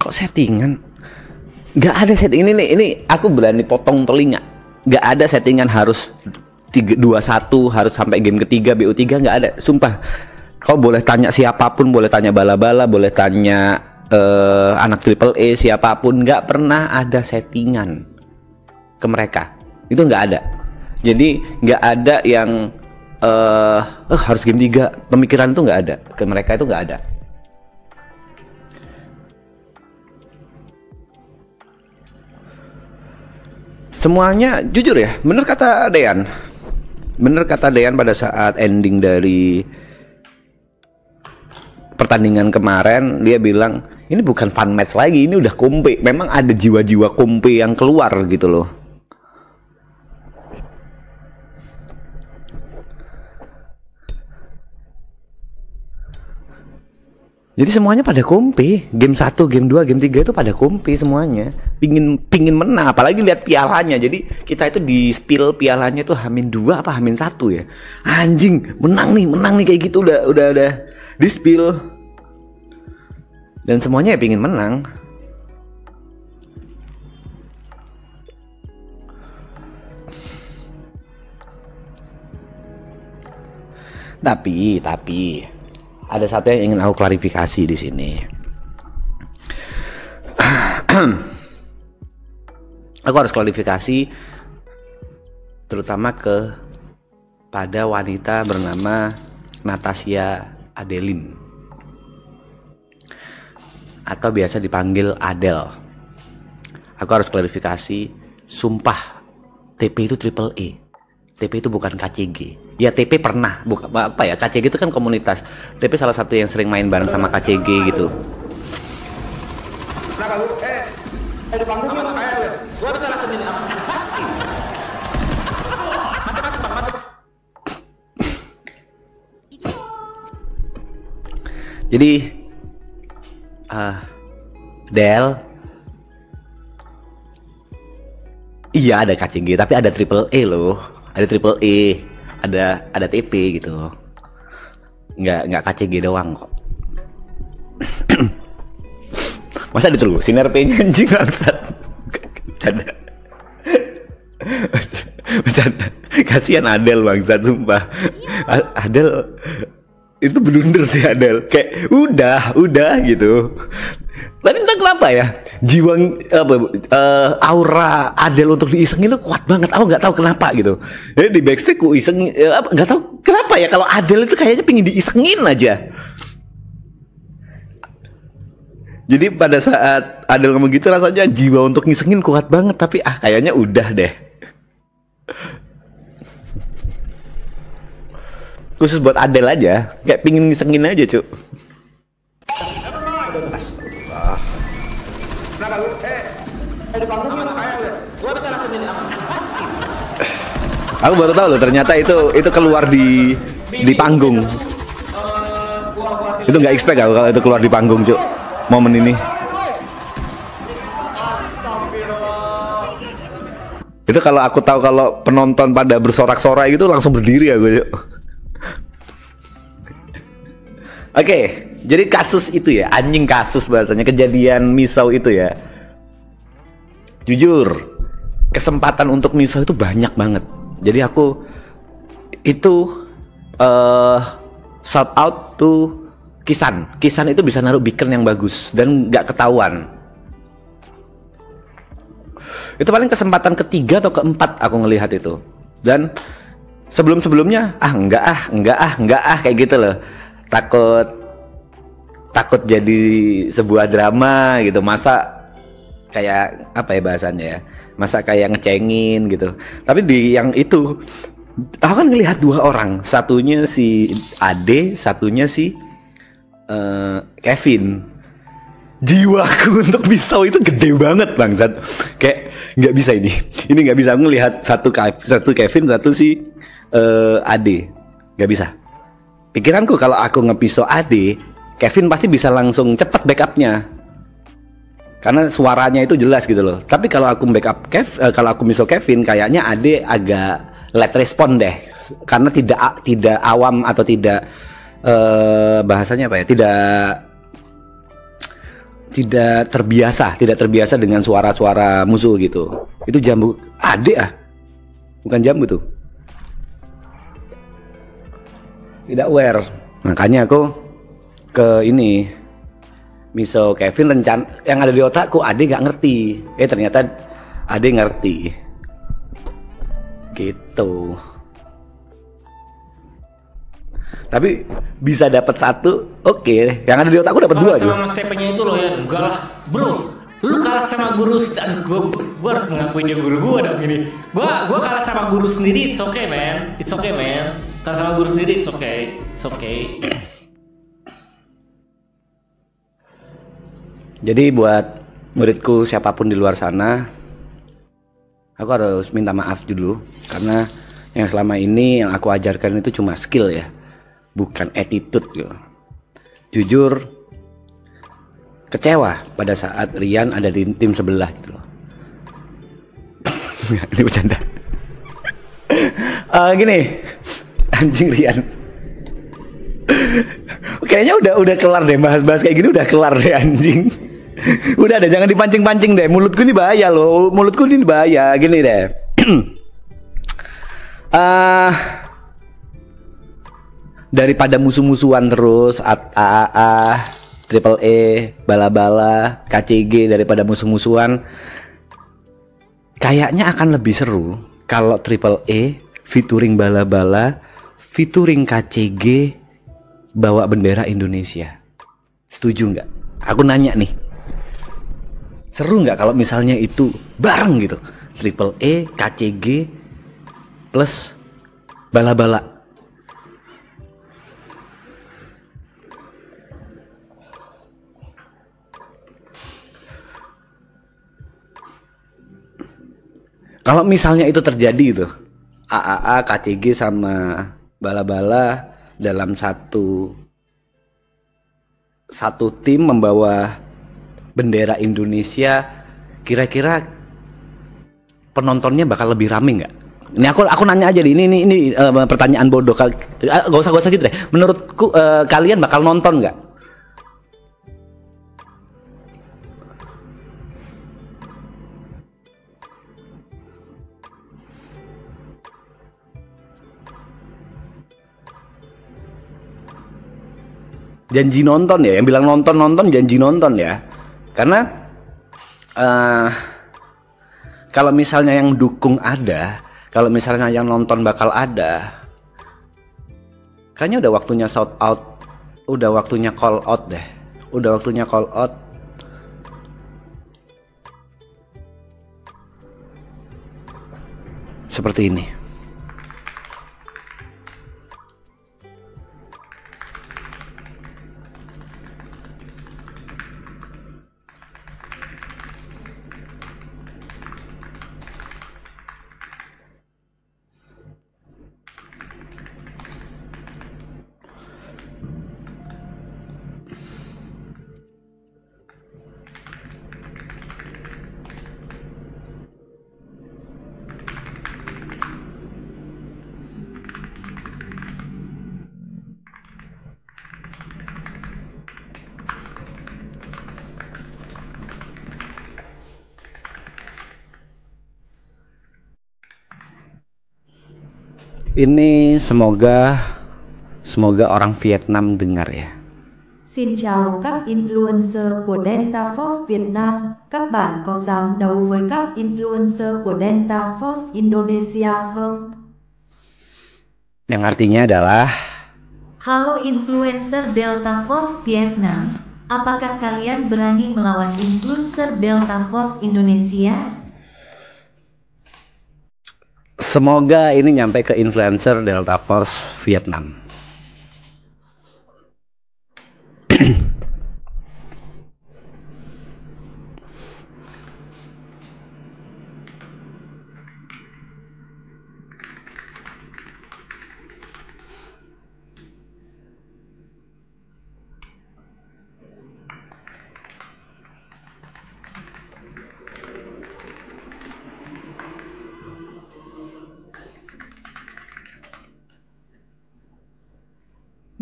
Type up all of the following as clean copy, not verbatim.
Kok settingan? Gak ada setting ini aku berani potong telinga. Gak ada settingan harus 3-2-1 harus sampai game ketiga BO3, nggak ada, sumpah. Kau boleh tanya siapapun, boleh tanya bala-bala, boleh tanya anak triple A siapapun, nggak pernah ada settingan ke mereka. Itu nggak ada. Jadi nggak ada yang harus game 3. Pemikiran itu nggak ada. Ke mereka itu nggak ada. Semuanya jujur ya, bener kata Dean. Bener kata Dean pada saat ending dari pertandingan kemarin, dia bilang ini bukan fun match lagi, ini udah kompe. Memang ada jiwa-jiwa kompe yang keluar gitu loh. Jadi semuanya pada kompe. Game 1, game 2, game 3 itu pada kompe semuanya. Pingin menang, apalagi lihat pialanya. Jadi kita itu di spill pialanya itu H-2 apa H-1 ya. Anjing, menang nih kayak gitu udah di spill. Dan semuanya ya pingin menang. Tapi ada satu yang ingin aku klarifikasi di sini. Aku harus klarifikasi terutama pada wanita bernama Natasha Adeline atau biasa dipanggil Adele. Aku harus klarifikasi, sumpah TP itu triple E. TP itu bukan KCG. Ya TP pernah, bukan apa ya, KCG itu kan komunitas. TP salah satu yang sering main bareng sama KCG gitu. Nah kalau di panggung apa kayak lu? Gua bisa langsung ini apa? Masuk. Jadi Del, iya ada KCG tapi ada triple E loh. Ada triple E, ada TP gitu, nggak KCG doang kok. Masa diterusin RP-nya anjing bangsat. Bercanda. Kasihan Adele bangsat sumpah. Adele itu blunder sih Adele, kayak udah gitu. Tapi entah kenapa ya, jiwa aura Adele untuk diisengin itu kuat banget. Aku nggak tahu kenapa gitu. Jadi di backstage ku iseng, nggak tahu kenapa ya, kalau Adele itu kayaknya pingin diisengin aja. Jadi pada saat Adele ngomong gitu rasanya jiwa untuk ngisengin kuat banget, tapi kayaknya udah deh. Khusus buat Adele aja, kayak pingin ngisengin aja cuk. Astaga. Nah kalau di panggung apa kayak lu? Gua bisa langsung ini apa? Aku baru tahu loh ternyata itu keluar di panggung. Itu nggak expect aku kalau itu keluar di panggung cuk. Momen ini. Itu kalau aku tahu kalau penonton pada bersorak-sorai gitu langsung berdiri aku cuk. Oke, jadi kasus itu ya, anjing kasus bahasanya, kejadian Misao itu ya. Jujur, kesempatan untuk Misao itu banyak banget. Jadi aku itu shout out to Kisan. Kisan itu bisa naruh beacon yang bagus dan nggak ketahuan. Itu paling kesempatan ketiga atau keempat aku ngelihat itu. Dan sebelum-sebelumnya enggak kayak gitu loh. Takut jadi sebuah drama gitu. Masa kayak apa ya bahasanya ya, masa kayak ngecengin gitu. Tapi di yang itu aku kan ngelihat dua orang, satunya si Ade, satunya si Kevin. Jiwaku untuk Misao itu gede banget bangsat, kayak nggak bisa ini nggak bisa. Aku ngelihat satu Kevin, satu si Ade, nggak bisa. Pikiranku kalau aku ngepisau Ade, Kevin pasti bisa langsung cepet backupnya karena suaranya itu jelas gitu loh. Tapi kalau aku backup kalau aku misal Kevin, kayaknya Ade agak late respon deh, karena tidak awam atau tidak bahasanya apa ya, tidak terbiasa dengan suara-suara musuh gitu. Itu jambu adik bukan jambu tuh. Tidak aware. Makanya aku ke ini Miso Kevin yang ada di otakku Ade nggak ngerti. Ternyata Ade ngerti. Gitu. Tapi bisa dapat satu, oke. Yang ada di otakku dapat dua juga. Sama Stephen-nya itu loh ya, enggak lah, bro. Lu kalah sama guru, gua harus mengakuin dia guru gua dong ini. Gua kalah sama guru sendiri, it's okay man. Kalah sama guru sendiri, it's okay. Jadi buat muridku siapapun di luar sana, aku harus minta maaf dulu karena yang selama ini yang aku ajarkan itu cuma skill ya, bukan attitude gitu. Jujur kecewa pada saat Rian ada di tim sebelah gitu loh. Ini bercanda. Gini, anjing Rian. Kayaknya udah kelar deh bahas-bahas kayak gini, udah kelar deh anjing. Udah deh, jangan dipancing-pancing deh. Mulutku ini bahaya loh. Gini deh. Daripada musuh-musuhan terus AAA, Triple E, Bala-Bala, KCG, daripada musuh-musuhan, kayaknya akan lebih seru kalau Triple E featuring Bala-Bala, featuring KCG, bawa bendera Indonesia. Setuju nggak? Aku nanya nih. Seru nggak kalau misalnya itu bareng gitu, Triple E, KCG, plus Bala-Bala. Kalau misalnya itu terjadi itu, AAA, KCG sama Bala-Bala dalam satu tim membawa bendera Indonesia, kira-kira penontonnya bakal lebih rame nggak? Ini aku nanya aja deh, ini pertanyaan bodoh. Gak usah gitu deh. Menurutku kalian bakal nonton nggak? Janji nonton ya, yang bilang nonton janji nonton ya. Karena kalau misalnya yang dukung ada, kalau misalnya yang nonton bakal ada, kayaknya udah waktunya shout out, udah waktunya call out deh, udah waktunya call out. Seperti ini. Ini semoga orang Vietnam dengar ya. Xin chào các influencer của Delta Force Việt Nam. Các bạn có dám đấu với các influencer của Delta Force Indonesia không? Yang artinya adalah, halo influencer Delta Force Vietnam. Apakah kalian berani melawan influencer Delta Force Indonesia? Semoga ini nyampe ke influencer Delta Force Vietnam.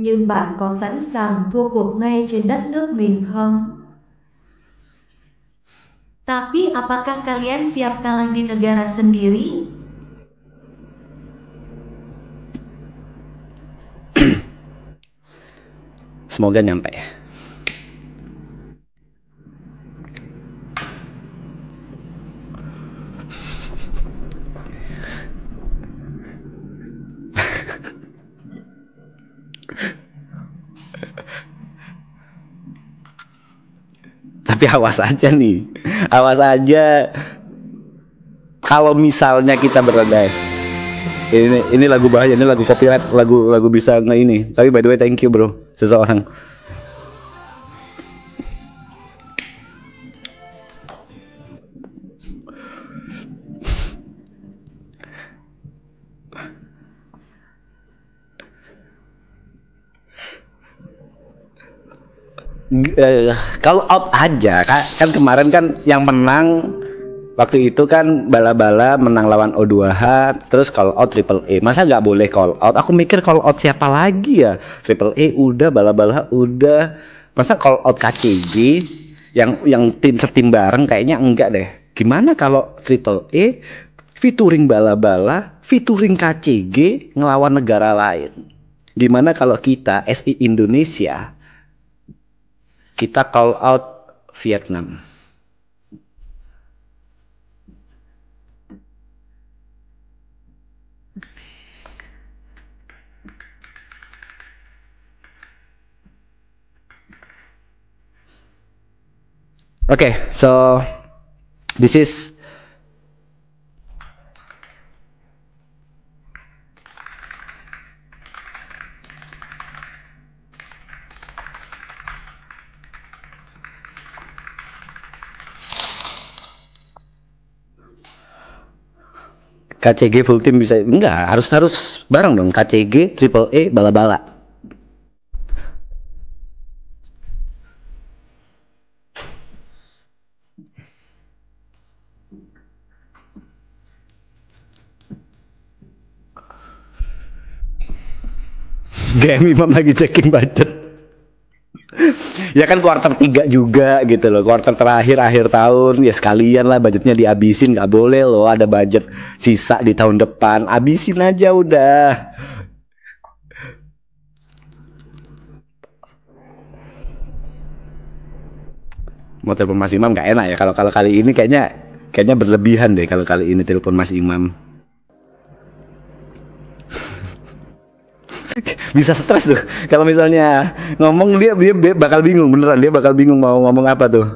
Nhưng bạn có sẵn sàng thua cuộc ngay trên đất nước mình không? Tapi apakah kalian siap kalah di negara sendiri? Semoga nyampe ya. Tapi awas aja nih, awas aja kalau misalnya kita berada ini lagu bahaya, ini lagu copyright, lagu bisa nge ini. Tapi by the way thank you bro, seseorang. Kalau out aja kan kemarin kan yang menang waktu itu kan Bala-Bala menang lawan O2H, terus call out Triple E. Masa nggak boleh call out? Aku mikir call out siapa lagi ya? Triple E udah, Bala-Bala udah. Masa call out KCG yang tim setim bareng kayaknya enggak deh. Gimana kalau Triple E featuring Bala-Bala, featuring KCG ngelawan negara lain? Gimana kalau kita SI Indonesia kita call out Vietnam? Okay, so this is KCG full team bisa enggak, harus bareng dong, KCG, Triple E, Bala-Bala. GM Imam lagi checking budget. Ya kan kuartal 3 juga gitu loh, kuartal terakhir akhir tahun ya sekalian lah budgetnya dihabisin, nggak boleh loh ada budget sisa di tahun depan, habisin aja udah. Mau telepon Mas Imam nggak enak ya kalau kali ini kayaknya berlebihan deh kalau kali ini telepon Mas Imam. Bisa stres tuh kalau misalnya ngomong dia bakal bingung, beneran dia bakal bingung mau ngomong apa tuh.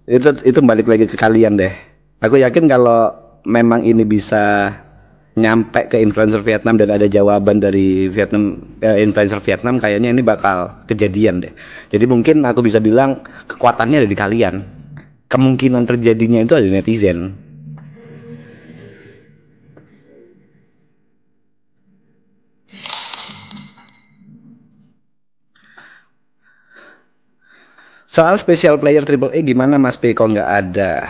Itu balik lagi ke kalian deh. Aku yakin kalau memang ini bisa nyampe ke influencer Vietnam dan ada jawaban dari influencer Vietnam, kayaknya ini bakal kejadian deh. Jadi mungkin aku bisa bilang kekuatannya ada di kalian. Kemungkinan terjadinya itu ada di netizen. Soal special player Triple E gimana Mas P, kok nggak ada?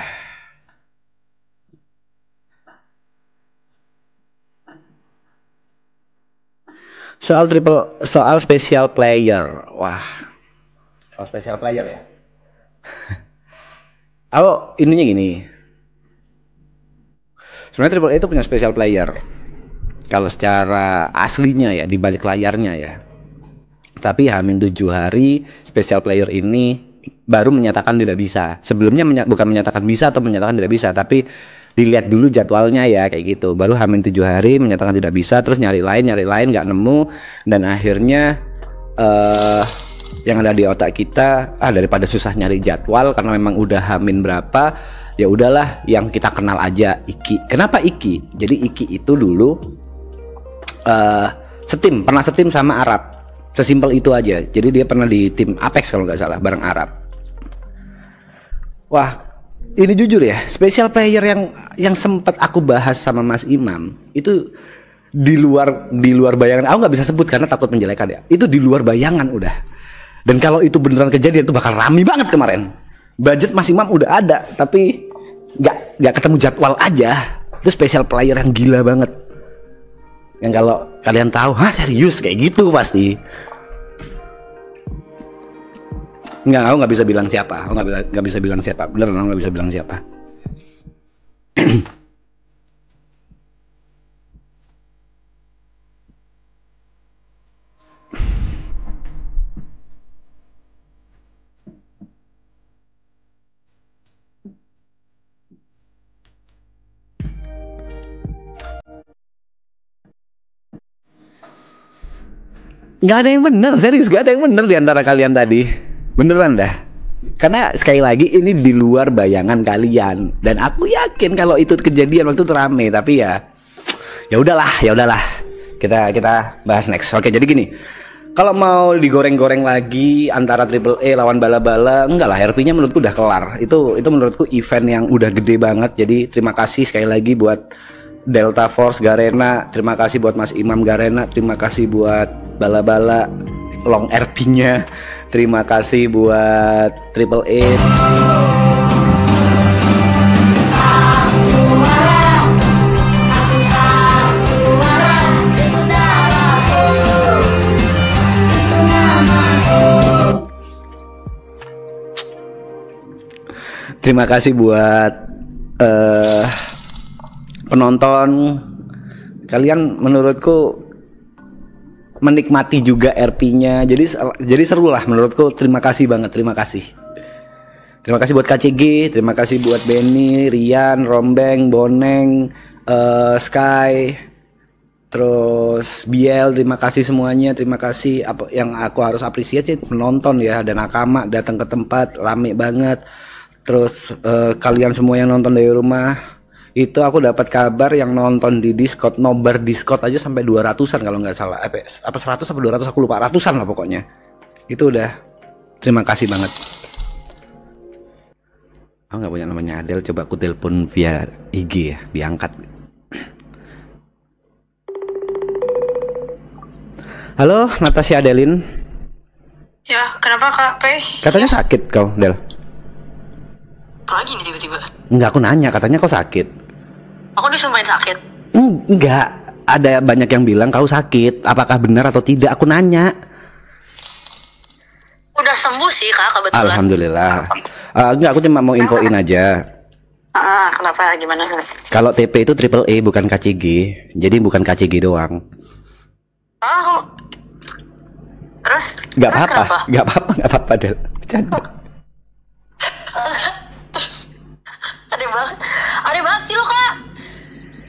Soal special player, wah, soal special player ya. Oh, ininya gini. Sebenarnya Triple E itu punya special player. Kalau secara aslinya ya, di balik layarnya ya. Tapi Hamin 7 hari special player ini baru menyatakan tidak bisa. Sebelumnya bukan menyatakan bisa atau menyatakan tidak bisa, tapi dilihat dulu jadwalnya ya kayak gitu. Baru Hamin 7 hari menyatakan tidak bisa, terus nyari lain nggak nemu, dan akhirnya yang ada di otak kita, daripada susah nyari jadwal karena memang udah Hamin berapa, ya udahlah yang kita kenal aja, Iki. Kenapa Iki? Jadi Iki itu dulu pernah setim sama Arab. Sesimpel itu aja. Jadi dia pernah di tim Apex kalau nggak salah bareng Arab. Wah, ini jujur ya, special player yang sempat aku bahas sama Mas Imam itu di luar bayangan. Aku nggak bisa sebut karena takut menjelekan ya. Itu di luar bayangan udah. Dan kalau itu beneran kejadian itu bakal rame banget kemarin. Budget Mas Imam udah ada, tapi nggak ketemu jadwal aja. Itu special player yang gila banget. Yang kalau kalian tahu, serius kayak gitu pasti. Enggak, aku nggak bisa bilang siapa. Aku nggak bisa bilang siapa. Beneran aku nggak bisa bilang siapa. Nggak ada yang bener, serius nggak ada yang bener di antara kalian tadi. Beneran dah. Karena sekali lagi ini di luar bayangan kalian dan aku yakin kalau itu kejadian waktu itu rame, tapi ya udahlah. Kita bahas next. Oke, jadi gini. Kalau mau digoreng-goreng lagi antara Triple A lawan Bala-Bala, enggak lah, RP-nya menurutku udah kelar. Itu menurutku event yang udah gede banget. Jadi terima kasih sekali lagi buat Delta Force Garena, terima kasih buat Mas Imam Garena, terima kasih buat Bala-Bala long RP-nya, terima kasih buat Triple A. Terima kasih buat penonton. Kalian menurutku menikmati juga RP-nya. Jadi seru lah menurutku. Terima kasih banget, terima kasih. Terima kasih buat KCG, terima kasih buat Benny, Rian, Rombeng, Boneng, Sky, terus Biel, terima kasih semuanya. Terima kasih. Apa yang aku harus apresiasi penonton ya, dan Akama datang ke tempat rame banget. Terus kalian semua yang nonton dari rumah, itu aku dapat kabar yang nonton di Discord, nobar Discord aja sampai 200-an kalau nggak salah. Apa 100 atau 200 aku lupa, ratusan lah pokoknya. Itu udah terima kasih banget. Aku nggak punya namanya Adel, coba aku telepon via IG ya, diangkat. Halo, Natasha Adelin. Ya, kenapa Kak P? Katanya sakit kau, Del. Apa lagi nih tiba-tiba? Enggak, aku nanya, katanya kau sakit. Aku disumpahin sakit. Enggak, ada banyak yang bilang kau sakit. Apakah benar atau tidak? Aku nanya. Udah sembuh sih Kak, kebetulan. Alhamdulillah. Enggak, aku cuma mau infoin aja. Kenapa? Gimana? Kalau TP itu Triple A bukan KCG. Jadi bukan KCG doang. Terus? Enggak apa-apa, Del. Bercanda. Aneh banget sih lo Kak.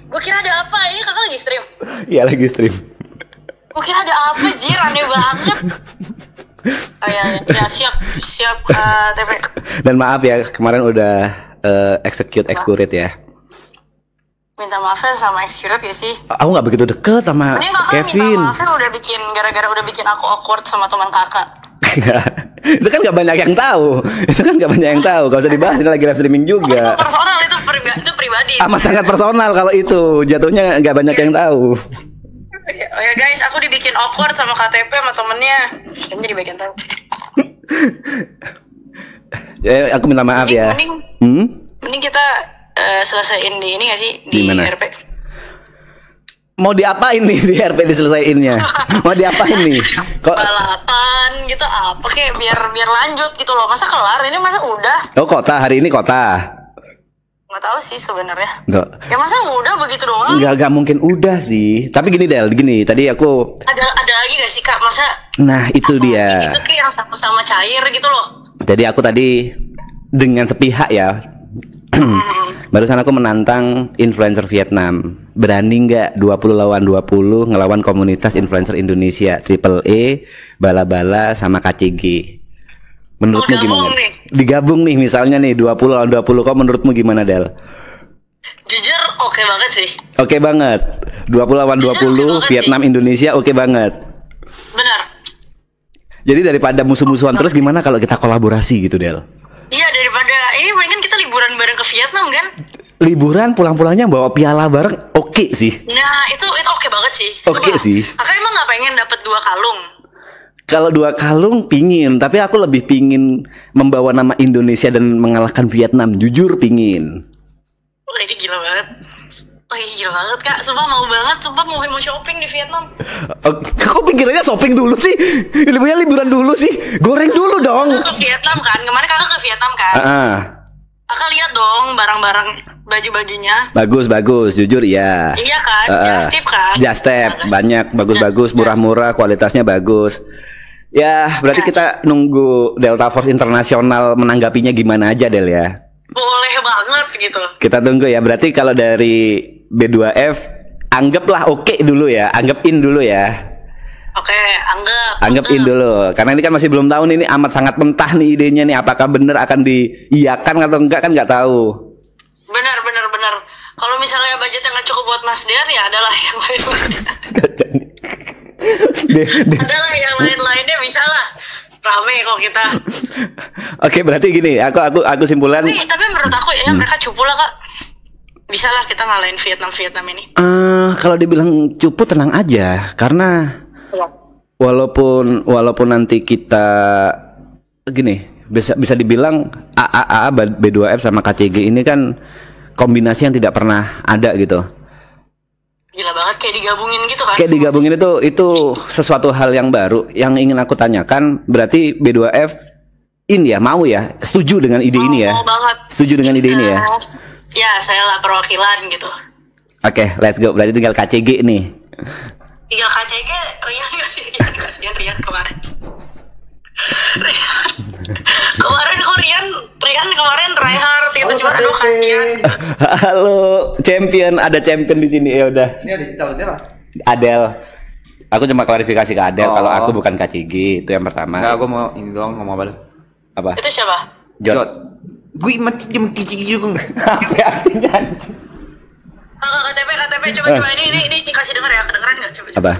Gue kira ada apa, ini kakak lagi stream? Iya, lagi stream. Gue kira ada apa, Jir, aneh banget. Oh ya siap TP. Dan maaf ya, kemarin udah execute execute ya. Minta maaf ya sama execute ya sih. Aku nggak begitu deket sama ini kakak Kevin. Minta maafnya gara-gara udah bikin aku awkward sama teman kakak. Itu kan nggak banyak yang tahu. Gak usah dibahas, ini lagi live streaming juga. Itu personal, itu pribadi. Amat sangat personal kalau itu. Jatuhnya nggak banyak yang tahu. Oh ya guys, aku dibikin awkward sama KTP sama temennya. Dan jadi bagian tahu. Ya, aku minta maaf ya. Mending kita selesaiin di ini nggak sih, di Dimana? RP? Mau diapain nih di RP diselesaiinnya? Mau diapain nih? Kok Balapan gitu apa kayak biar lanjut gitu loh. Masa kelar ini, masa udah? Oh, kota hari ini kota. Nggak tahu sih sebenarnya. Enggak. Ya masa udah begitu doang? Enggak mungkin udah sih. Tapi gini Del, tadi aku ada lagi gak sih Kak? Masa Nah, itu dia. itu kayak yang sama-sama cair gitu loh. Jadi aku tadi dengan sepihak ya. Barusan aku menantang influencer Vietnam. Berani nggak 20 lawan 20 ngelawan komunitas influencer Indonesia, Triple A, Bala-Bala sama KCG. Menurutmu gimana? Digabung nih misalnya nih 20 lawan 20. Kok menurutmu gimana, Del? Jujur oke banget sih. Oke banget. 20 lawan 20 Vietnam sih. Indonesia oke banget. Benar. Jadi daripada musuh-musuhan terus gimana kalau kita kolaborasi gitu, Del? Iya, daripada ini mendingan kita liburan bareng ke Vietnam kan? Liburan pulang-pulangnya bawa piala bareng oke sih. Nah, itu oke banget sih. Oke sih. Kakak emang nggak pengen dapat 2 kalung? Kalau 2 kalung pingin, tapi aku lebih pingin membawa nama Indonesia dan mengalahkan Vietnam. Jujur pingin. Wah, ini gila banget. Oh iya banget kak, sumpah mau banget, sumpah mau shopping di Vietnam. Kok pikirannya shopping dulu sih? Liburan dulu sih. Goreng dulu dong. Ke Vietnam kan, kemarin kakak ke Vietnam kan. Kakak lihat dong barang-barang baju-bajunya. Bagus, jujur ya. Iya kan, Just Tip kan. Just Tip, banyak bagus-bagus, murah-murah, kualitasnya bagus. Ya, berarti kita nunggu Delta Force Internasional menanggapinya gimana aja Del ya. Boleh banget gitu. Kita tunggu ya. Berarti kalau dari B2F anggaplah oke dulu ya, anggapin dulu ya. Oke, anggapin dulu. Karena ini kan masih belum tahu nih, ini amat sangat mentah nih idenya nih. Apakah bener akan diiyakan atau enggak kan nggak tahu. Benar. Kalau misalnya budgetnya nggak cukup buat Mas Dian ya adalah yang lain. Adalah yang lain-lainnya bisa lah. Rame kok kita. Oke, berarti gini, aku simpulan. Tapi menurut aku ya mereka cupu lah kak. Bisa lah kita ngalahin Vietnam ini. Kalau dibilang cupu tenang aja, karena walaupun nanti kita gini bisa dibilang AAA B2F sama KCG ini kan kombinasi yang tidak pernah ada gitu. Gila banget kayak digabungin gitu kan. Kayak digabungin itu sesuatu hal yang baru. Yang ingin aku tanyakan, berarti B2F ini ya mau ya, setuju dengan ide ini ya? Mau banget. Setuju dengan ide ini ya? Ya, saya lah perwakilan gitu. Oke, let's go. Berarti tinggal KCG nih. Tinggal KCG, Rian gak sih? Kasihan Rian kemarin. Rian kemarin tryhard gitu, cuma aduh kasihan. Halo, champion, ada champion di sini ya udah. Ini ada siapa? Adel. Aku cuma klarifikasi ke Adel kalau aku bukan KCG, itu yang pertama. Enggak, gue mau ini doang ngomong apa lu? Apa? Itu siapa? Jot. Gue mati jam KCG juga. Apa artinya? KTP coba ini kasih denger ya, kedengeran nggak? Coba. Apa?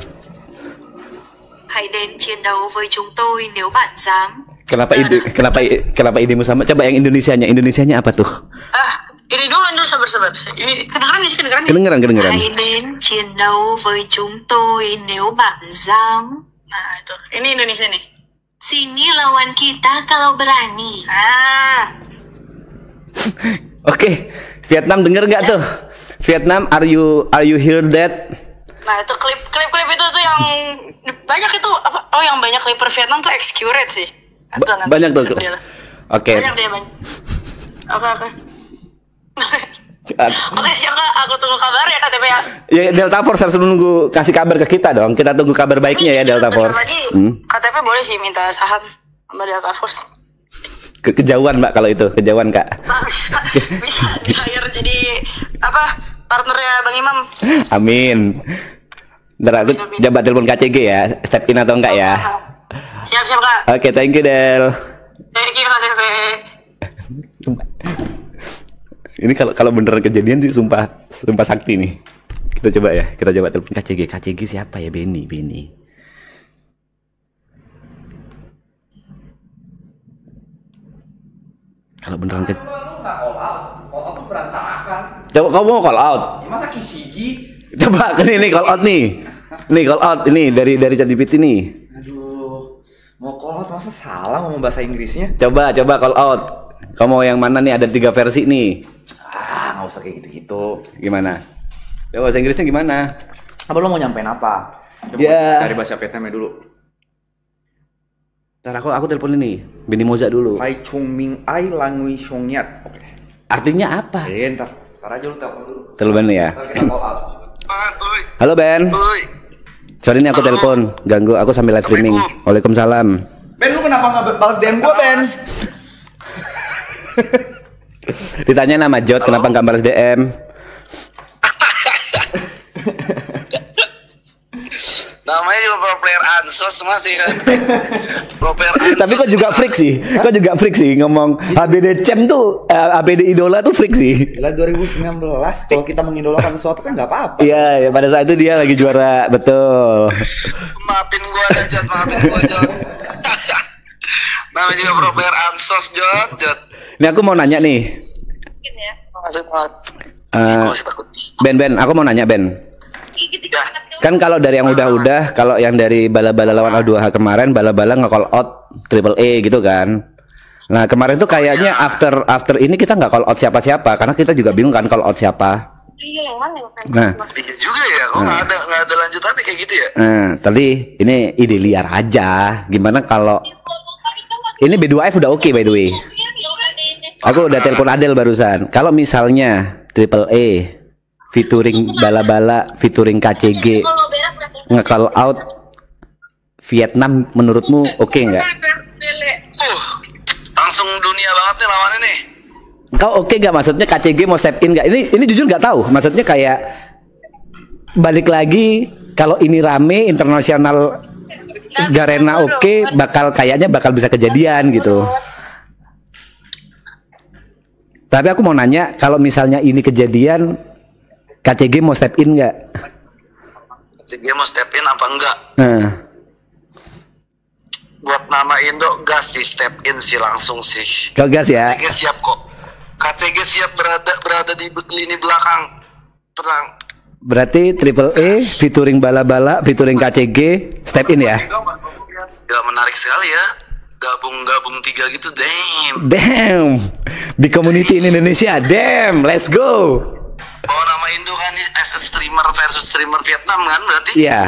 Hãy đến chiến đấu với chúng tôi nếu bạn dám. Kenapa idemu sama? Coba yang Indonesianya apa tuh? Ini dulu sabar. Ini kedengeran nih sih, Kedengeran. Hãy đến chiến đấu với chúng tôi nếu bạn dám. Nah, itu. Ini Indonesia nih. Sini lawan kita kalau berani. Oke, Vietnam denger nggak tuh? Vietnam, are you hear that? Nah itu klip itu tuh yang banyak itu apa? Oh yang banyak clipper Vietnam tuh Excurate sih. Banyak tuh. Oke. Banyak dia banyak. Oke. Oke siap kak, aku tunggu kabar ya KTP ya. Ya Delta Force harus menunggu kasih kabar ke kita dong. Kita tunggu kabar baiknya ya Delta Force. KTP boleh sih minta saham sama Delta Force. Kejauhan Mbak kalau itu, kejauhan Kak. Bisa di-hire jadi apa? Partnernya Bang Imam. Amin. Ntar aku coba telepon KCG ya, step in atau enggak ya. Siap Kak. Oke, thank you Del. Thank you KTP. Ini kalau beneran kejadian sih sumpah sakti nih. Kita coba telepon KCG. KCG siapa ya? Benny. Kalau beneran Call out berantakan. Coba kamu mau call out. Ya masa Kisigi? Coba ini call out nih. Nih call out ini dari ChatGPT nih. Aduh. Mau call out masa salah ngomong bahasa Inggrisnya? Coba call out. Kamu mau yang mana nih? Ada 3 versi nih. Nggak usah kayak gitu-gitu. Gimana? Coba bahasa Inggrisnya gimana? Apa lo mau nyampein apa? Coba cari bahasa Vietnamnya dulu. Ntar aku telepon ini Benny Moza dulu. Hai Chung Ming Ai Langui Xiong Nyat. Oke. Artinya apa? Ntar aja lu telepon dulu. Telepon ya. Ntar kita call out. Halo Ben. Sorry nih aku telepon, ganggu aku sambil live streaming. Waalaikumsalam. Ben lu kenapa nggak balas DM gua Ben? Ditanya nama Jot, kenapa nggak balas DM? Namanya juga pro player Ansos mas ya. Pro player Ansos. Tapi kok juga freak sih ngomong ABD Champ tuh, ABD idola tuh freak sih. Gila 2019 kalau kita mengidolakan sesuatu kan nggak apa-apa. Iya, pada saat itu dia lagi juara, betul. Maafin gua dah Jot, Jot. Namanya juga pro player Ansos Jot. Ini aku mau nanya nih. Ya. Masuk banget. Ben, aku mau nanya Ben. Kan kalau dari yang udah, kalau yang dari bala-bala lawan O2H kemarin, bala-bala nge-call out triple A gitu kan. Nah kemarin tuh kayaknya after ini kita nggak call out siapa-siapa, karena kita juga bingung kan call out siapa. Nah, Iya juga ya, kok nggak ada lanjutannya kayak gitu ya? tadi ini ide liar aja. Gimana kalau ini B2F udah oke by the way. Aku udah telepon Adel barusan. Kalau misalnya Triple A featuring Bala-Bala, featuring KCG nge-call out Vietnam, menurutmu oke nggak? Langsung dunia banget nih lawannya nih. Kau oke nggak, maksudnya KCG mau step in nggak? Ini jujur nggak tahu. Maksudnya kayak balik lagi, kalau ini rame internasional Garena oke, kayaknya bakal bisa kejadian gitu. Tapi aku mau nanya, kalau misalnya ini kejadian, KCG mau step in nggak? KCG mau step in apa enggak? Nah, Buat nama Indo gas sih, step in sih langsung sih. kau gas ya. KCG siap kok. KCG siap berada di lini belakang. Tenang. Berarti Triple A featuring Bala-Bala, featuring KCG step in ya. Ya menarik sekali ya. Gabung tiga gitu, damn. Damn, di community in Indonesia, damn, let's go. Oh, nama Indo kan as a streamer versus streamer Vietnam kan berarti? Iya,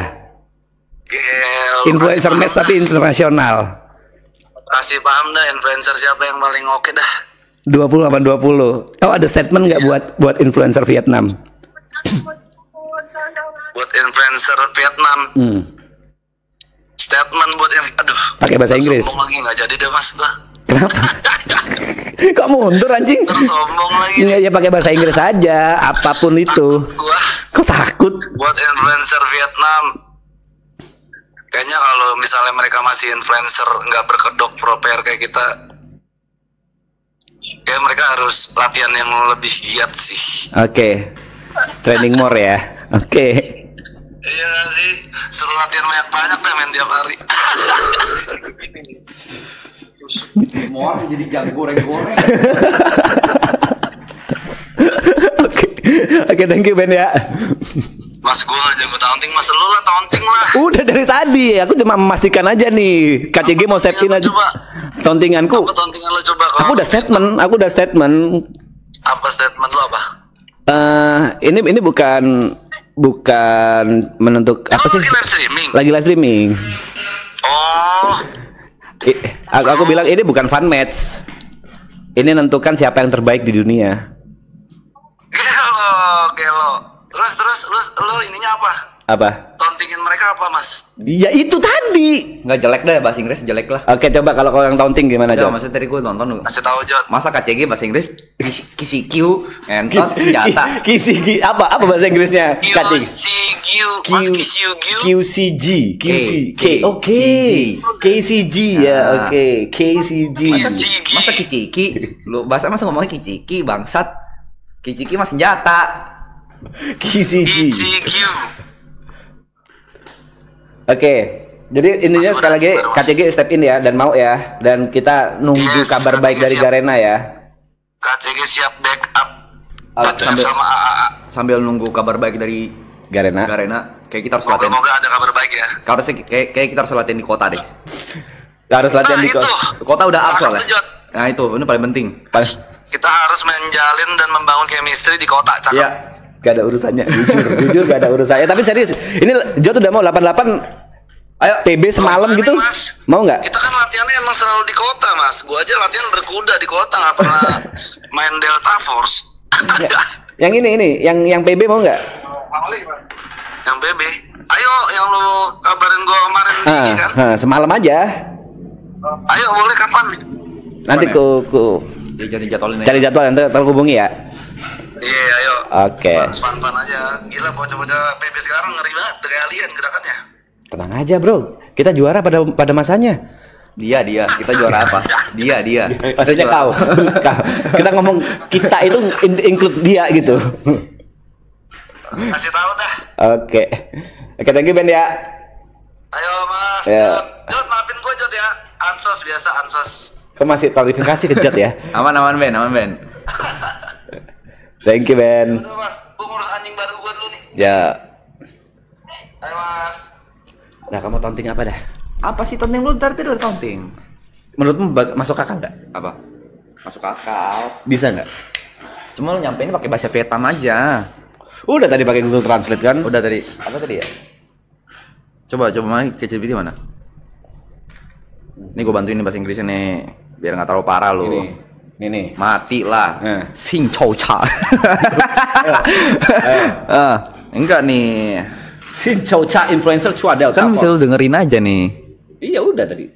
Gel, influencer match tapi internasional. kasih paham dah influencer siapa yang paling oke dah. 20 Tahu ada statement nggak buat influencer Vietnam? Buat influencer Vietnam. Statement buat aduh. Pakai bahasa Inggris. Sombong lagi nggak jadi deh mas gua. Kenapa? Kok mundur anjing? Terus sombong lagi. Iya, ya pakai bahasa Inggris aja, apapun itu. Gua Kok takut? buat influencer Vietnam. Kayaknya kalau misalnya mereka masih influencer nggak berkedok pro player kayak kita, kayak mereka harus latihan yang lebih giat sih. Oke, training more ya. Oke. Iya nggak sih, suruh latihan banyak dah main tiap hari. Semua orang jadi jago goreng-goreng. Oke, thank you Ben ya. Mas gue nggak jago taunting, mas lu lah taunting lah. Udah dari tadi, aku cuma memastikan aja nih KCG mau step in aja. Coba. Tauntinganku. Apa tauntingan lo coba? Aku udah statement. Apa statement lo apa? Ini bukan menentuk apa sih? Lagi live streaming. Lagi live streaming. Oh, Aku bilang ini bukan fun match. Ini menentukan siapa yang terbaik di dunia. gelo. Terus lo ininya apa? Apa? Tauntingin mereka apa mas? Ya itu tadi. Nggak jelek deh, bahasa Inggris jelek lah. Oke, coba kalau kau yang taunting gimana Udah, aja? maksudnya tadi gue nonton. Kasih tahu Jod. Masa KCG bahasa Inggris KCQ, entot senjata. KCG apa bahasa Inggrisnya? KCG. Mas QCG. QCG. Oke. KCG ya, oke. KCG. Masa kiciki? Lu bahasa masa ngomongnya kiciki bangsat. Kiciki mah senjata. KCG. QCG. Oke. Jadi intinya sekali lagi KCG step in ya dan mau ya, dan kita nunggu Yes, kabar KCG baik dari siap. Garena ya. KCG siap backup. Sambil- sama AAA. Sambil nunggu kabar baik dari Garena. kayak kita harus latihan. Moga-moga ada kabar baik ya. Harusnya kayak kita harus latihan di kota deh. Harus latihan Nah, di kos. itu. Kota udah up Cakep soalnya. tuh, Jod. Nah itu paling penting. Kita harus menjalin dan membangun chemistry di kota. Cakep. Iya. Gak ada urusannya, jujur gak ada urusannya. Tapi serius, ini Jot udah mau 88. Ayo PB semalam Mau gitu, banget, Mas. mau nggak? Kita kan latihannya emang selalu di kota, Mas. Gua aja latihan berkuda di kota, nggak pernah main Delta Force. Yang ini, yang PB mau nggak? Yang BB. Ayo, yang lu kabarin gua kemarin ini kan. Semalam aja. Ayo, boleh kapan? Nanti ya? ku Jadi jadwalin cari jadwal nanti terhubungi ya. Iya, ayo. Oke. Fun-fun aja. Gila, bocah-bocah PB sekarang ngeri banget dari alien gerakannya. Tenang aja bro, kita juara pada masanya. Dia kita juara apa? Dia Maksudnya kau. Kita ngomong kita itu include dia gitu. Kasih tahu dah. Oke, thank you Ben ya. Ayo, Mas. Ya. Jod, maafin gua Jod ya. Ansos biasa, ansos. Kau masih klarifikasi ke Jot ya. aman Ben. Thank you Ben. Udah, Mas. Gua ngurus anjing baru gua dulu nih. Ya. Ayo, Mas. Nah, kamu taunting apa dah? Apa sih taunting lu tadi udah taunting? Menurutmu masuk akal nggak? Apa? Masuk akal. Bisa nggak? Cuma lu nyampein pakai bahasa Vietnam aja. Udah tadi pakai Google Translate kan? Udah tadi. Apa tadi ya? Coba mana ChatGPT mana? Ini gue bantuin nih bahasa Inggrisnya nih, biar nggak terlalu parah lo. Ini. Mati lah. Eh. Sing chow cha. Enggak nih. Xin chào cha influencer chua Delta Kan bisa Force. lu dengerin aja nih. Iya udah tadi.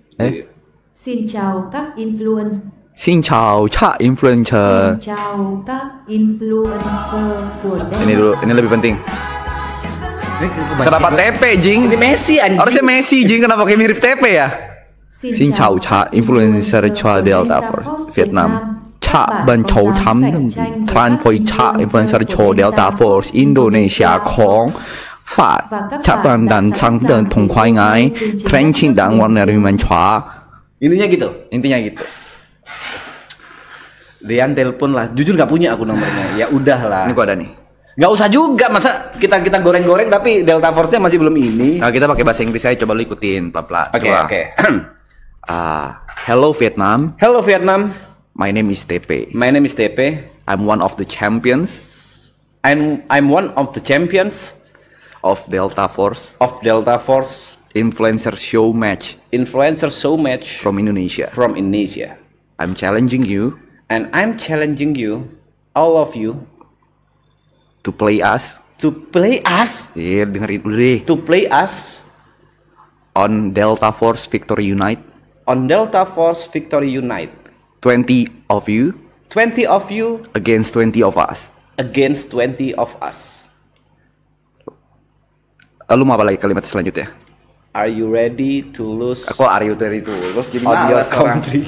Xin chào các influencer. Sing chow cha influencer. Xin chào các influencer của Ini dulu, ini lebih penting. Kenapa TP, Jing? Ini Messi anjing. Harusnya Messi, Jing. Kenapa kayak mirip TP ya? Xin chào cha influencer Chua Delta Force Việt Nam. Cha ban chào thăm tran phôi cha influencer Chua Delta Force Indonesia Khong Phạt cha ban dan sang dan thong khoai ngai Tren ching dan wan dari man chua. Intinya gitu. Intinya gitu. Dean telepon lah. Jujur nggak punya aku nomornya. Ya udahlah. Ini gua ada nih. Nggak usah juga, masa kita goreng-goreng tapi Delta Force-nya masih belum ini. Nah, kita pakai bahasa Inggris aja, coba lu ikutin pelan-pelan. Coba. Oke. Hello Vietnam. Hello Vietnam. My name is TP. My name is TP. I'm one of the champions I'm one of the champions of Delta Force Delta Force influencer show match influencer show match from Indonesia. from Indonesia. I'm challenging you And I'm challenging you, all of you, to play us. to play us, Iya, dengerin dulu deh. to play us On Delta Force Victory Unite. on Delta Force Victory Unite. 20 of you 20 of you against 20 of us. against 20 of us. Lu mau apa lagi kalimat selanjutnya? Are you ready to lose Aku are you ready to lose? Jadi on your malas orang. country?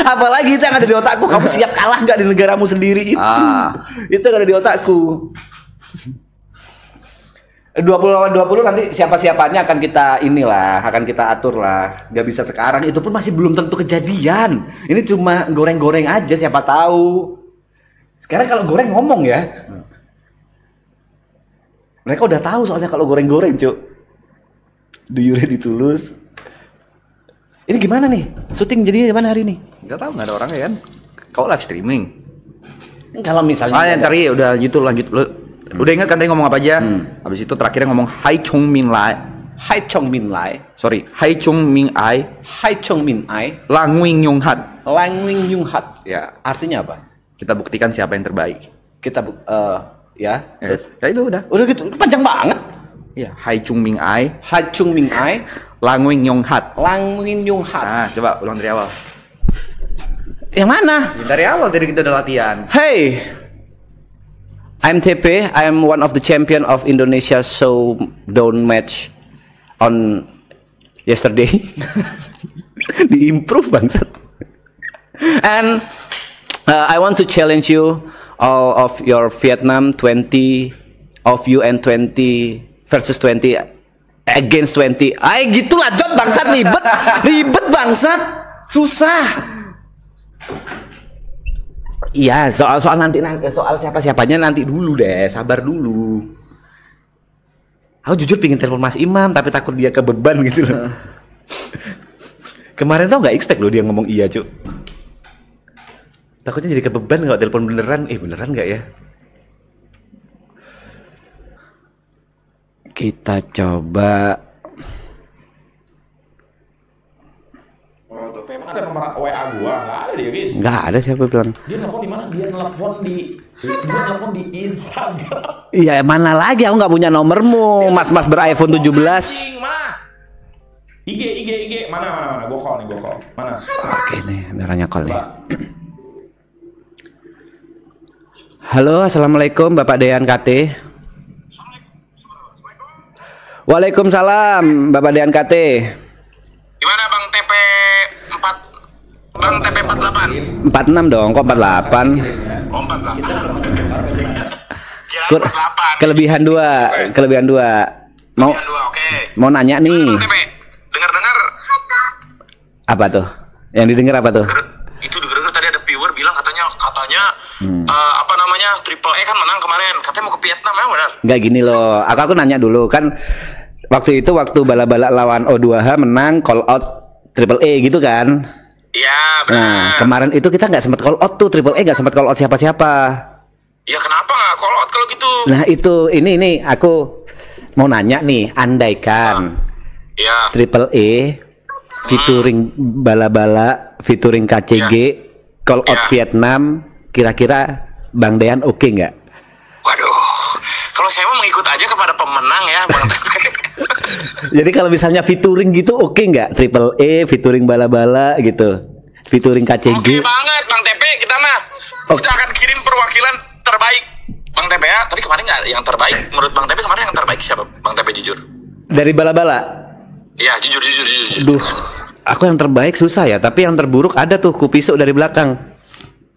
Apalagi itu yang ada di otakku. Kamu siap kalah nggak di negaramu sendiri itu? Itu yang ada di otakku. 20 lawan 20 nanti siapa-siapanya akan kita akan kita atur lah. Gak bisa sekarang, itu pun masih belum tentu kejadian. Ini cuma goreng-goreng aja, siapa tahu. Sekarang kalau goreng ngomong ya. Mereka udah tahu soalnya kalau goreng-goreng, Cuk. Do you ready to lose? Ini gimana nih? Syuting jadinya gimana hari ini? Gak tahu, nggak ada orangnya kan? Kau live streaming. Kalau misalnya Ntar ya udah gitu lanjut lu. Udah ingat kan tadi ngomong apa aja? Habis itu terakhirnya ngomong Hai Chung Min Lai. Hai Chong Min Lai, Sorry, Hai Chung Min Ai. Hai Chong Min Ai, Lang Wing Yong Hat. Lang Wing Yung Hat. Ya, Artinya apa? kita buktikan siapa yang terbaik. Kita ya. Yes. Ya itu udah. Udah gitu, panjang banget. Ya, Hai Chung Min Ai, Hai Chung Min Ai, Lang Wing Yong Hat. Lang Wing Yung Hat. Nah, coba ulang dari awal. Yang mana? Ya, dari awal tadi kita udah latihan. Hey, I'm TP. I'm one of the champion of Indonesia showdown match on yesterday. Diimprove bangsat. And I want to challenge you all of your Vietnam 20 of you and 20 versus 20 against 20. Ay gitulah Jod bangsat, ribet bangsat, susah. Iya, soal nanti soal siapa-siapanya nanti dulu deh, sabar dulu. Aku jujur pingin telepon Mas Imam tapi takut dia kebeban gitu loh. Kemarin tau nggak expect loh dia ngomong iya, Cuk. Takutnya jadi kebeban kalau telepon beneran. Beneran nggak ya? Kita coba. Oh, tuh memang ada nomor WA gua, nggak ada dia, guys. Nggak ada, siapa bilang? Dia nelfon di mana? Dia nelfon di Instagram. Iya, mana lagi? Aku nggak punya nomormu, mas ber-iPhone 17. Anjing, mana? IG. Mana? Gua call. Mana? Oke nih, merahnya call nih. Halo, assalamualaikum Bapak Dean KT. Waalaikumsalam Bapak Dean KT. Gimana Bang TP 4? Bang TP 48? 46 dong, kok 48? Oh 48. Kira Kur 48. kelebihan 2. Mau Kalian dua, oke. mau nanya nih. Bang TP, dengar-dengar Apa tuh? Yang didengar apa tuh? itu dengar tadi ada viewer bilang katanya apa namanya Triple E kan menang kemarin. Katanya mau ke Vietnam, emang benar? Enggak gini loh. Aku nanya dulu kan. Waktu bala-bala lawan O2H menang call out Triple E gitu kan? Iya, benar. Nah, kemarin itu kita nggak sempat call out tuh, Triple E nggak sempat call out siapa-siapa. Ya kenapa nggak call out kalau gitu. Nah itu ini aku mau nanya nih, andaikan Triple E featuring Bala-Bala, featuring KCG, call out Vietnam, kira-kira Bang Dean oke nggak? Waduh, kalau saya mau mengikut aja kepada pemenang ya, Bang Tepe. Jadi kalau misalnya featuring gitu oke nggak? Triple E featuring Bala-Bala gitu, featuring KCG. Oke banget, Bang Tepe, kita mah kita akan kirim perwakilan terbaik, Bang Tepe ya. Tapi kemarin nggak yang terbaik, menurut Bang Tepe kemarin yang terbaik siapa? Bang Tepe jujur. Dari Bala-Bala. Iya, jujur. Duh, aku yang terbaik susah ya, tapi yang terburuk ada tuh Kupiso dari belakang.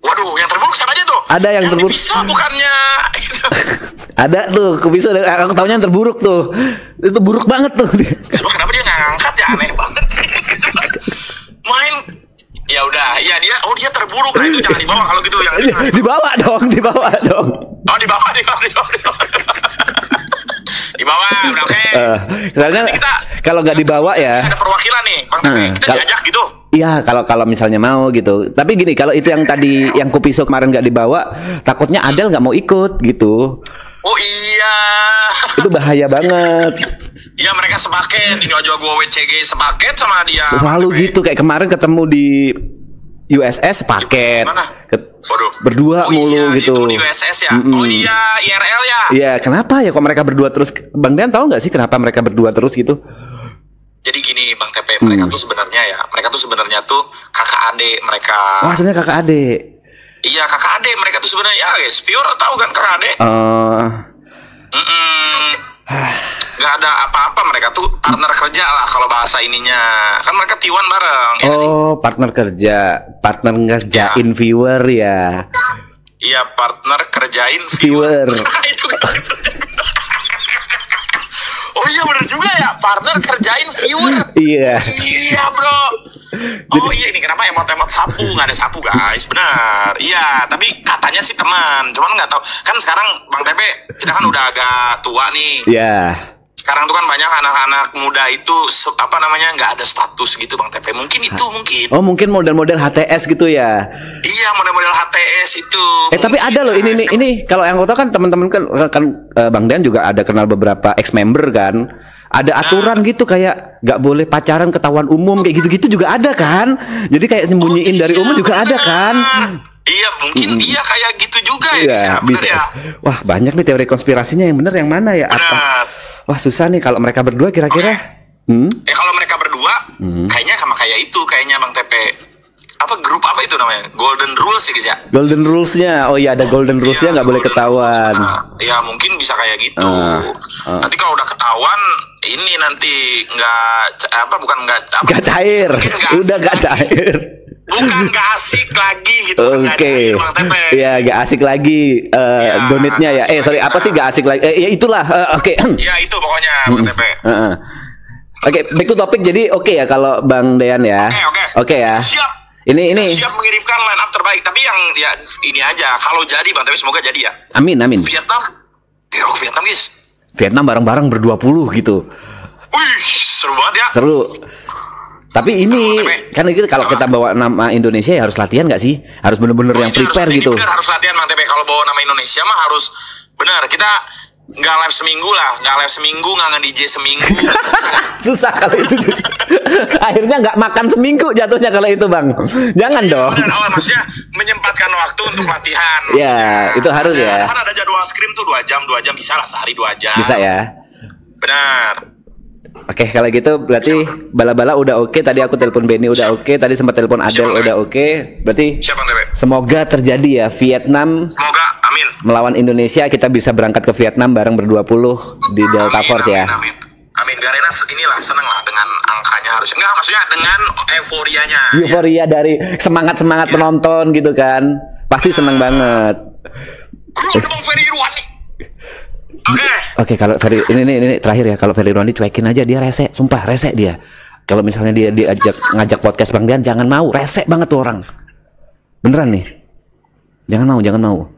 Waduh, yang terburuk siapa aja tuh? Ada yang terburuk. Bisa bukannya. Ada tuh Kupiso, aku tahunya yang terburuk tuh. Itu buruk banget tuh. Coba kenapa dia nggak ngangkat ya, aneh banget. Main ya udah, iya dia terburuk. Nah itu jangan dibawa kalau gitu, yang dibawa dong. Oh, dibawa. Dibawa, udah oke. Misalnya kalau nggak dibawa ya. Ada perwakilan nih, Bang Tepe. Kita diajak gitu. Iya, kalau misalnya mau gitu. Tapi gini, kalau itu yang tadi yang Kupiso kemarin nggak dibawa, takutnya Adel nggak mau ikut gitu. Oh iya. Itu bahaya banget. Iya, mereka sepaket. Ini aja gua WCG sepaket sama dia. Selalu gitu, kayak kemarin ketemu di USS paket. Berdua mulu gitu. Itu di USS ya. Oh iya, IRL ya. Iya, kenapa ya kok mereka berdua terus? Bang Dean tahu nggak sih kenapa mereka berdua terus gitu? Jadi gini, Bang Tepe, mereka tuh sebenarnya tuh kakak adik mereka. Oh, sebenarnya kakak adik. Iya, kakak adik mereka tuh sebenarnya. Ya, guys, Fior tahu kan kakak adik? Nggak ada apa-apa, mereka tuh partner kerja lah kalau bahasa ininya. Kan mereka T1 bareng. Partner kerjain viewer ya. Iya, partner kerjain viewer. Itu oh iya bener juga ya, partner kerjain viewer. Iya. Iya bro. Oh iya, ini kenapa emot-emot sapu, nggak ada sapu guys, benar. Iya, tapi katanya sih teman, cuman nggak tahu. Kan sekarang Bang Tepe kita kan udah agak tua nih. Iya. Sekarang tuh kan banyak anak-anak muda itu nggak ada status gitu, Bang Tepe. Mungkin itu mungkin. Oh, mungkin model-model HTS gitu ya. Iya, model-model HTS itu. Tapi ada loh ini kalau yang kau tahu kan teman-teman kan Bang Dean juga ada kenal beberapa ex-member kan. Ada aturan gitu kayak nggak boleh pacaran ketahuan umum kayak gitu-gitu juga ada kan. Jadi kayak nyembunyiin dari umum juga ada kan. Iya, mungkin iya kayak gitu juga ya. Bisa. Ya? Wah, banyak nih teori konspirasinya, yang benar yang mana ya? Apa? Wah, susah nih kalau mereka berdua kira-kira. Kalau mereka berdua kayaknya sama kayak itu, kayaknya Bang Tepe. Apa grup apa itu namanya? Golden Rules ya guys ya? Golden Rules-nya. Oh iya, ada Golden Rules-nya nggak boleh ketahuan. Ya mungkin bisa kayak gitu. Nanti kalau udah ketahuan ini nanti nggak cair. Udah nggak cair. Bukan nggak asik lagi gitu. Oke. Iya, nggak asik lagi donate-nya ya. Sorry, apa sih nggak asik lagi? Ya itulah. Oke. Iya itu pokoknya Bang Tepe. Oke, back to topic. Jadi oke ya kalau Bang Dean ya. Oke ya. Siap. Ini siap mengirimkan line up terbaik. Tapi yang ya ini aja. Kalau jadi Bang Tepe, semoga jadi ya. Amin. Vietnam guys. Vietnam bareng-bareng ber-20 gitu. Wih, seru banget ya. Seru. Tapi ini kan gitu, kalau kita bawa nama Indonesia ya harus latihan nggak sih? Harus bener-bener yang prepare gitu. Bener, harus latihan Bang Tepe. Kalau bawa nama Indonesia mah harus benar. Kita nggak live seminggu, nggak nge-DJ seminggu. Susah kalau itu. Akhirnya nggak makan seminggu jatuhnya kalau itu Bang. Jangan dong. Maksudnya menyempatkan waktu untuk latihan. Ya, itu harus ya. Kan ada jadwal scrim tuh 2 jam bisa lah, sehari 2 jam. Bisa ya. Benar. Oke, kalau gitu berarti Bala-Bala udah oke. Tadi aku telepon Benny udah oke. Tadi sempat telepon Adel udah oke. Berarti semoga terjadi ya, Vietnam. Semoga, amin. Melawan Indonesia, kita bisa berangkat ke Vietnam bareng ber-20 di Delta Force ya. Amin. Garena inilah seneng lah dengan angkanya harusnya. Enggak, maksudnya dengan euforianya. Euforia dari semangat penonton gitu kan. Pasti seneng banget. Bang Ferry Ruani. Oke, kalau Ferry ini terakhir ya, kalau Ferry Ruani cuekin aja, dia rese, sumpah rese dia. Kalau misalnya dia ngajak podcast Bang Dean, jangan mau, rese banget tuh orang. Beneran nih. Jangan mau.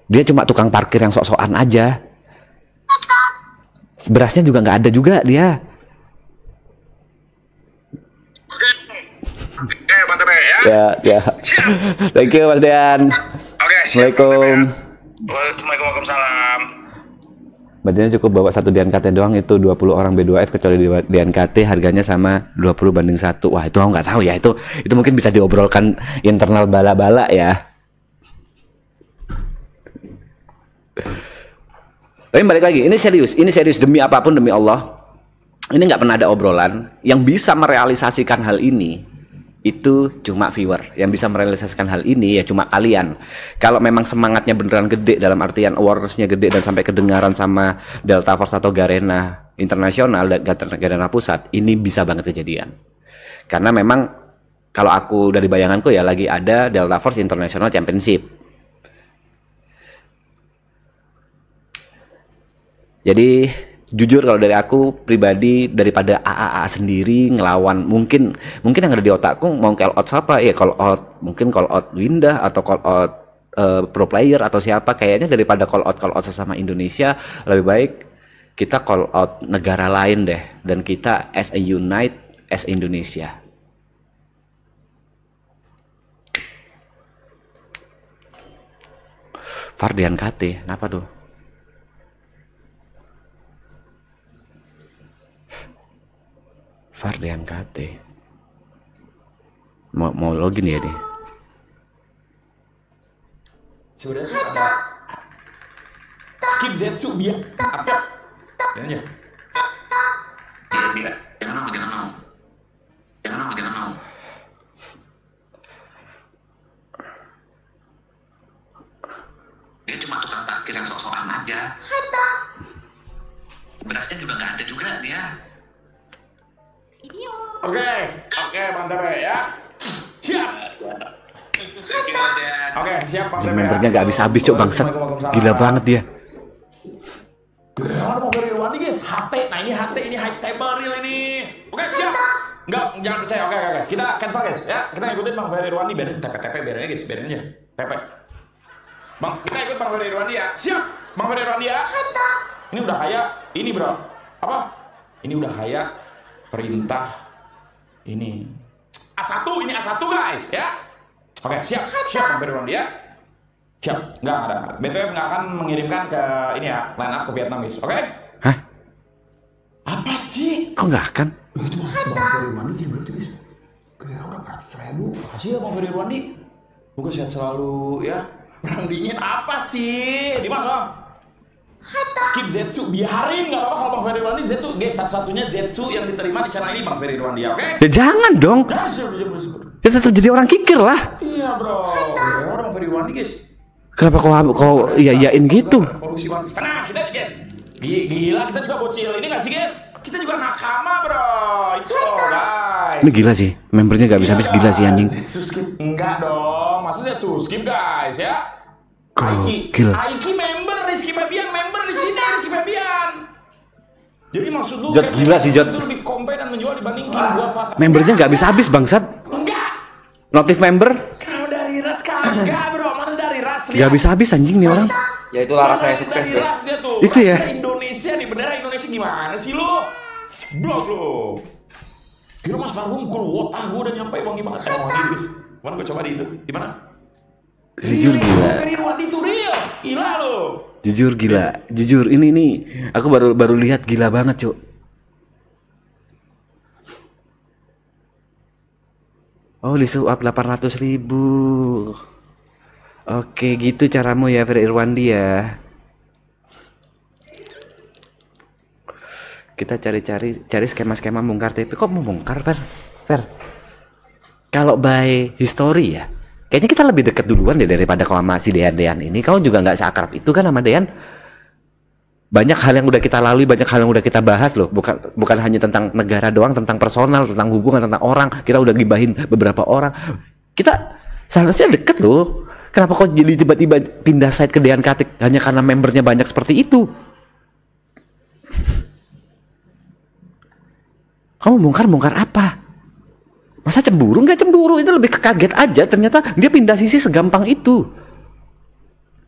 Dia cuma tukang parkir yang sok-sokan aja. Berasnya juga nggak ada juga dia. Oke, mantap ya. Ya. Thank you Mas Dean. Oke, Assalamualaikum. Waalaikumsalam. Badannya cukup bawa 1 DNKT doang, itu 20 orang B2F kecuali DNKT harganya sama 20 banding 1. Wah, itu aku nggak tahu ya, itu mungkin bisa diobrolkan internal bala-bala ya. Tapi balik lagi, ini serius demi apapun, demi Allah. Ini nggak pernah ada obrolan yang bisa merealisasikan hal ini. Itu cuma viewer yang bisa merealisasikan hal ini, ya cuma kalian. Kalau memang semangatnya beneran gede, dalam artian awareness-nya gede dan sampai kedengaran sama Delta Force atau Garena internasional dan Garena pusat, ini bisa banget kejadian. Karena memang kalau aku dari bayanganku ya, lagi ada Delta Force International Championship. Jadi jujur kalau dari aku pribadi, daripada AAA sendiri ngelawan, mungkin yang ada di otakku mau call out siapa ya, mungkin call out Windah atau call out pro player atau siapa, kayaknya daripada call out sesama Indonesia, lebih baik kita call out negara lain deh, dan kita as a unite as Indonesia. Fardian KT, kenapa tuh? Fardian KT mau login ya nih. Sebenarnya ada skip Zetsu biar apa? Ya. Jangan mau. Dia cuma tukang parkir yang sok-sokan aja. Berasnya juga nggak ada juga dia. Oke, mantap ya. Siap. Oke, siap Bang Tebe. Membernya nggak habis-habis cok, bangsat. Gila banget dia. Gila, mau dari luar nih guys. HT, nah ini HT, ini high table real ini. Oke, siap. Enggak, jangan percaya. Oke. Kita cancel guys ya. Kita ngikutin Bang Ferry Irwandi, biarin TP biarin aja guys, biarin aja. TP. Bang, kita ikut Bang Ferry Irwandi ya. Siap. Bang Ferry Irwandi ya. Ini udah kayak ini, Bro. Apa? Ini udah kayak perintah ini A1, ini A1 guys ya. Oke, siap Bang Ferry Irwandi ya. Siap, nggak ada. BTF nggak akan mengirimkan ke ini ya, line up ke Vietnam guys, oke? Hah? Apa sih? Kok nggak akan? Itu Bang Ferry Irwandi jadi berarti guys. Kayak orang 100.000. Makasih ya Bang Ferry Irwandi. Semoga sehat selalu ya. Perang dingin apa sih? Di mana Bang? Skip Zetsu, biarin nggak apa-apa kalau Bang Ferry Irwandi Zetsu, guys, satu-satunya Zetsu yang diterima di channel ini Bang Ferry Irwandi, oke? Ya jangan dong. Ya tetap jadi orang kikir lah. Iya bro, ya, Bang Ferry Irwandi guys. Kenapa kau iyain gitu? Revolusi One Piece. Tenang, kita guys. Gila, kita juga bocil ini nggak sih guys? Kita juga nakama bro. Itu loh guys. Ini gila sih, membernya nggak habis-habis, gila sih anjing. Zetsu skip enggak dong, masa Zetsu skip guys ya? Aiki member, Rizky Febian member di sini, Rizky Febian. Jadi maksud lu Jod, gila sih Jod. itu lebih compare dan menjual dibanding King gua. Membernya nggak habis-habis bangsat. Enggak. Notif member Kalau dari ras kagak bro, mana dari ras nggak habis-habis anjing nih orang. Ya itulah rasanya sukses dari deh. ras dia tuh. Itu ya. Ras Indonesia nih, bendera Indonesia gimana sih lu? Blok lu. Kira Mas Barbum gua udah nyampe wangi banget. Guys. Mana gua coba di itu. Di mana? Jujur gila. Irwandi itu real. Gila lo. Jujur gila. Jujur ini nih aku baru lihat, gila banget, Cuk. Oh, disuap 800.000. Oke, gitu caramu ya, Ferry Irwandi ya. Kita cari skema-skema bongkar TP. Kok mau bongkar, Fer? Kalau by history ya, kayaknya kita lebih dekat duluan deh daripada kau sama si Dean ini. Kau juga nggak seakrab itu kan sama Dean. Banyak hal yang udah kita lalui, banyak hal yang udah kita bahas loh. Bukan hanya tentang negara doang, tentang personal, tentang hubungan, tentang orang. Kita udah gibahin beberapa orang. Kita seharusnya deket loh. Kenapa kok jadi tiba-tiba pindah site ke Dean Katik hanya karena membernya banyak seperti itu? Kamu bongkar apa? Masa cemburu? Nggak cemburu, itu lebih kaget aja. Ternyata dia pindah sisi segampang itu.